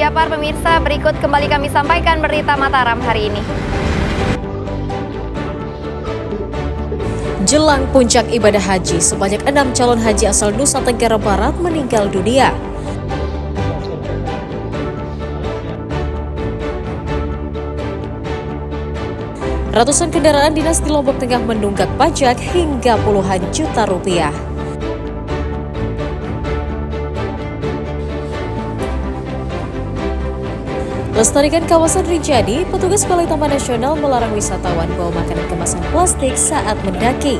Japar, pemirsa, berikut kembali kami sampaikan berita Mataram hari ini. Jelang puncak ibadah haji, sebanyak 6 calon haji asal Nusa Tenggara Barat meninggal dunia. Ratusan kendaraan dinas di Lombok Tengah menunggak pajak hingga puluhan juta rupiah. Lestarikan kawasan Rinjani, petugas Balai Taman Nasional melarang wisatawan bawa makanan kemasan plastik saat mendaki.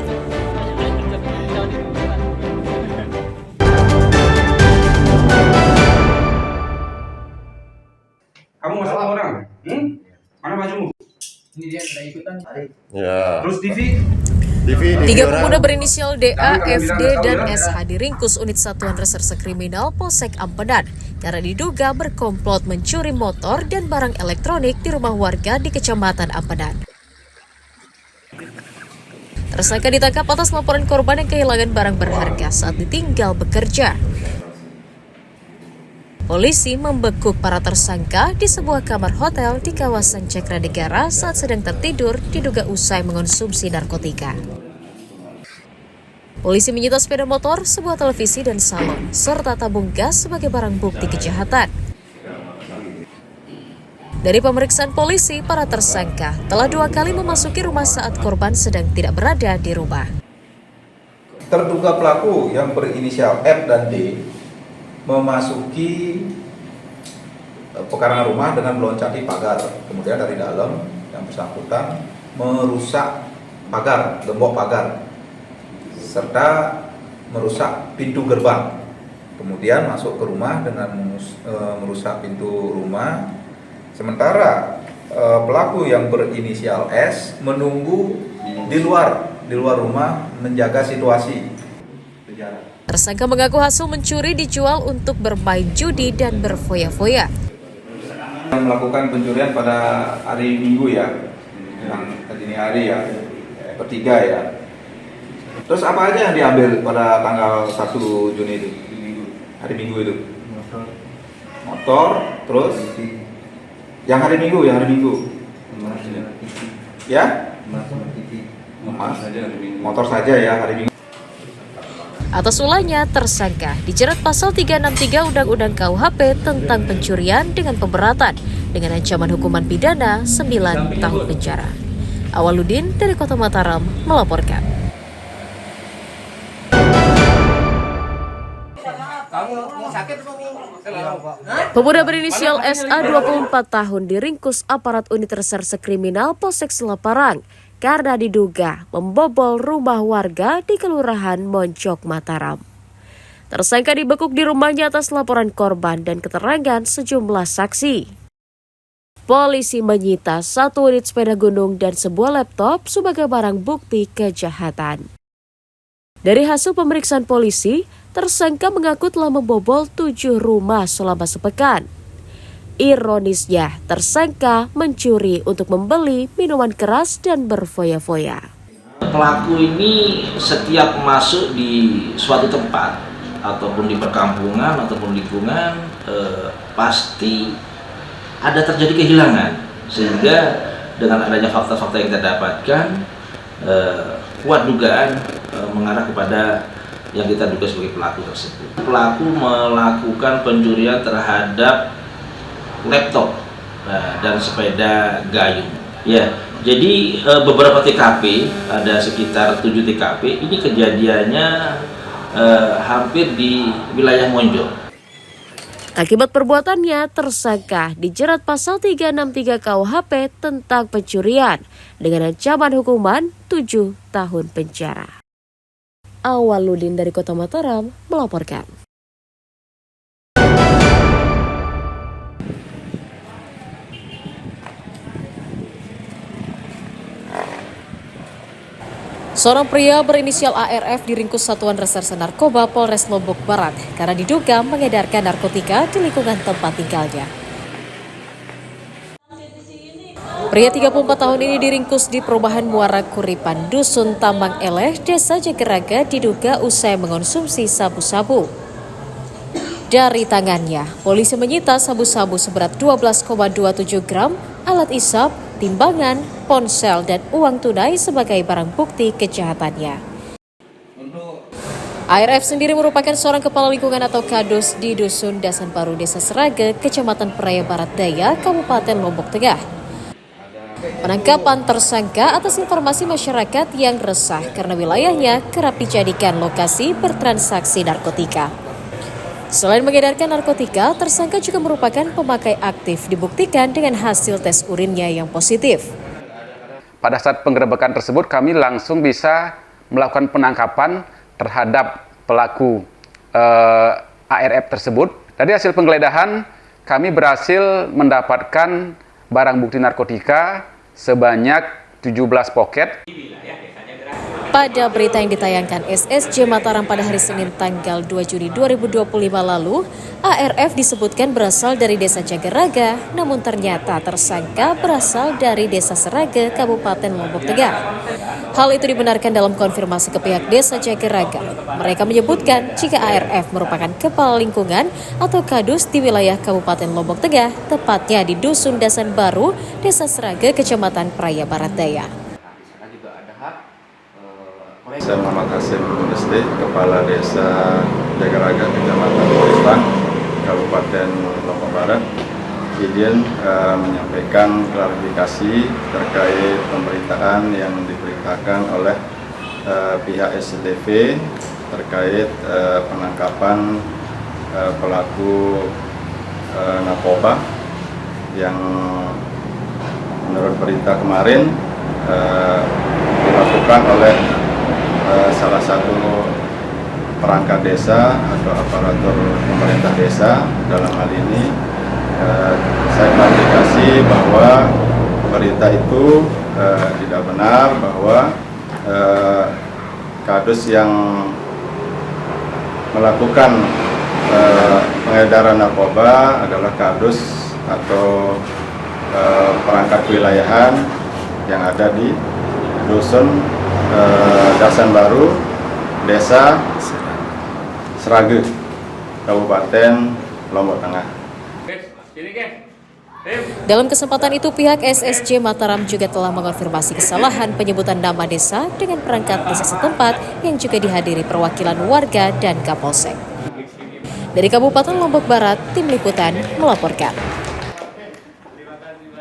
Kamu masak sama orang? Mana bajumu? Ini dia udah ikutan. Ya. Terus TV? Tiga pemuda berinisial DA, FD, dan SH diringkus unit Satuan Reserse Kriminal Polsek Ampenan karena diduga berkomplot mencuri motor dan barang elektronik di rumah warga di Kecamatan Ampenan. Tersangka ditangkap atas laporan korban yang kehilangan barang berharga saat ditinggal bekerja. Polisi membekuk para tersangka di sebuah kamar hotel di kawasan Cakranegara saat sedang tertidur diduga usai mengonsumsi narkotika. Polisi menyita sepeda motor, sebuah televisi dan salon, serta tabung gas sebagai barang bukti kejahatan. Dari pemeriksaan polisi, para tersangka telah 2 kali memasuki rumah saat korban sedang tidak berada di rumah. Terduga pelaku yang berinisial F dan D memasuki pekarangan rumah dengan meloncati pagar. Kemudian dari dalam yang bersangkutan merusak pagar, gembok pagar, serta merusak pintu gerbang. Kemudian masuk ke rumah dengan merusak pintu rumah. Sementara pelaku yang berinisial S menunggu di luar rumah menjaga situasi. Tersangka mengaku hasil mencuri dijual untuk bermain judi dan berfoya-foya. Yang melakukan pencurian pada hari Minggu ya, yang dini hari ya, bertiga ya. Terus apa aja yang diambil pada tanggal 1 Juni itu? Hari Minggu itu? Motor, terus yang hari Minggu, ya? Motor saja ya hari Minggu. Atas ulahnya, tersangka dijerat pasal 363 Undang-Undang KUHP tentang pencurian dengan pemberatan dengan ancaman hukuman pidana 9 tahun penjara. Awaludin dari Kota Mataram melaporkan. Pemuda berinisial SA 24 tahun diringkus aparat unit reserse kriminal Polsek Selaparang karena diduga membobol rumah warga di Kelurahan Moncok, Mataram. Tersangka dibekuk di rumahnya atas laporan korban dan keterangan sejumlah saksi. Polisi menyita 1 unit sepeda gunung dan sebuah laptop sebagai barang bukti kejahatan. Dari hasil pemeriksaan polisi, tersangka mengaku telah membobol 7 rumah selama sepekan. Ironisnya, tersangka mencuri untuk membeli minuman keras dan berfoya-foya. Pelaku ini setiap masuk di suatu tempat ataupun di perkampungan ataupun lingkungan pasti ada terjadi kehilangan, sehingga dengan adanya fakta-fakta yang kita dapatkan kuat dugaan mengarah kepada yang kita duga sebagai pelaku tersebut. Pelaku melakukan pencurian terhadap laptop dan sepeda gayung. Ya, jadi beberapa TKP, ada sekitar 7 TKP. Ini kejadiannya hampir di wilayah Monjok. Akibat perbuatannya, tersangka dijerat pasal 363 KUHP tentang pencurian dengan ancaman hukuman 7 tahun penjara. Awaludin dari Kota Mataram melaporkan. Seorang pria berinisial ARF diringkus Satuan Reserse Narkoba Polres Lombok Barat karena diduga mengedarkan narkotika di lingkungan tempat tinggalnya. Pria 34 tahun ini diringkus di perumahan Muara Kuripan, Dusun Tambang Eleh, Desa Jageraga diduga usai mengonsumsi sabu-sabu. Dari tangannya, polisi menyita sabu-sabu seberat 12,27 gram, alat isap, timbangan, ponsel, dan uang tunai sebagai barang bukti kejahatannya. ARF sendiri merupakan seorang kepala lingkungan atau kadus di Dusun Dasan Baru, Desa Serage, Kecamatan Praia Barat Daya, Kabupaten Lombok Tengah. Penangkapan tersangka atas informasi masyarakat yang resah karena wilayahnya kerap dijadikan lokasi bertransaksi narkotika. Selain mengedarkan narkotika, tersangka juga merupakan pemakai aktif dibuktikan dengan hasil tes urinnya yang positif. Pada saat penggerebekan tersebut kami langsung bisa melakukan penangkapan terhadap pelaku ARF tersebut. Dari hasil penggeledahan kami berhasil mendapatkan barang bukti narkotika sebanyak 17 poket. Pada berita yang ditayangkan SSJ Mataram pada hari Senin tanggal 2 Juni 2025 lalu, ARF disebutkan berasal dari Desa Jagaraga, namun ternyata tersangka berasal dari Desa Serage, Kabupaten Lombok Tengah. Hal itu dibenarkan dalam konfirmasi ke pihak Desa Jagaraga. Mereka menyebutkan jika ARF merupakan kepala lingkungan atau kadus di wilayah Kabupaten Lombok Tengah, tepatnya di Dusun Dasan Baru, Desa Serage, Kecamatan Praia Barat Daya. Saya Muhammad Hasim Lesti, Kepala Desa Jagaraga, Kecamatan Boripan, Kabupaten Lombok Barat. Izin menyampaikan klarifikasi terkait pemberitaan yang diberitakan oleh pihak SCTV terkait penangkapan pelaku narkoba yang menurut berita kemarin dilakukan oleh salah satu perangkat desa atau aparatur pemerintah desa. Dalam hal ini saya klarifikasi bahwa berita itu tidak benar, bahwa kadus yang melakukan pengedaran narkoba adalah kadus atau perangkat kewilayahan yang ada di Dusun Dasan Baru, Desa Serage, Kabupaten Lombok Tengah. Dalam kesempatan itu, pihak SSJ Mataram juga telah mengonfirmasi kesalahan penyebutan nama desa dengan perangkat desa setempat yang juga dihadiri perwakilan warga dan Kapolsek. Dari Kabupaten Lombok Barat, Tim Liputan melaporkan.